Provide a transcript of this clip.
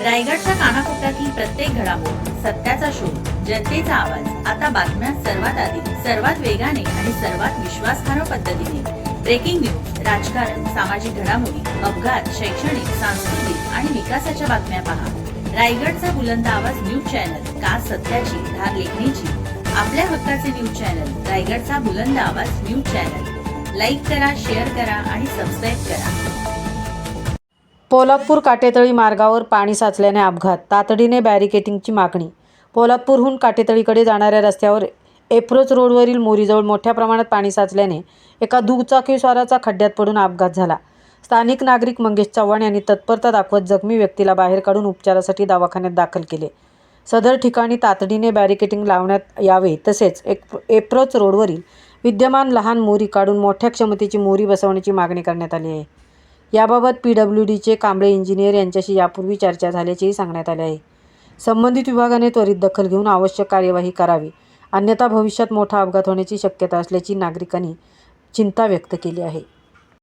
रायगडच्या कानाकोपऱ्यातील प्रत्येक घडामोड, सत्याचा शोध, जनतेचा आवाज. आता बातम्या सर्वात आधी, सर्वात वेगाने आणि सर्वात विश्वासार्ह पद्धतीने. ब्रेकिंग न्यूज, राजकारण, सामाजिक घडामोडी, अपघात, शैक्षणिक, सांस्कृतिक आणि विकासाच्या बातम्या पहा. रायगडचा बुलंद आवाज न्यूज चॅनल, का सत्याची धार लेखणीची. आपल्या हक्काचे न्यूज चॅनल, रायगडचा बुलंद आवाज न्यूज चॅनल. लाईक करा, शेअर करा आणि सबस्क्राईब करा. पोलादपूर काटेतळी मार्गावर पाणी साचल्याने अपघात, तातडीने बॅरिकेडिंगची मागणी. पोलादपूरहून काटेतळीकडे जाणाऱ्या रस्त्यावर एप्रोच रोडवरील मोरीजवळ मोठ्या प्रमाणात पाणी साचल्याने एका दुचाकीस्वाराचा खड्ड्यात पडून अपघात झाला. स्थानिक नागरिक मंगेश चव्हाण यांनी तत्परता दाखवत जखमी व्यक्तीला बाहेर काढून उपचारासाठी दवाखान्यात दाखल केले. सदर ठिकाणी तातडीने बॅरिकेडिंग लावण्यात यावे, तसेच एप्रोच रोडवरील विद्यमान लहान मोरी काढून मोठ्या क्षमतेची मोरी बसवण्याची मागणी करण्यात आली आहे. याबाबत PWDचे कांबळे इंजिनियर यांच्याशी यापूर्वी चर्चा झाल्याचेही सांगण्यात आले आहे. संबंधित विभागाने त्वरित दखल घेऊन आवश्यक कार्यवाही करावी, अन्यथा भविष्यात मोठा अपघात होण्याची शक्यता असल्याची नागरिकांनी चिंता व्यक्त केली आहे.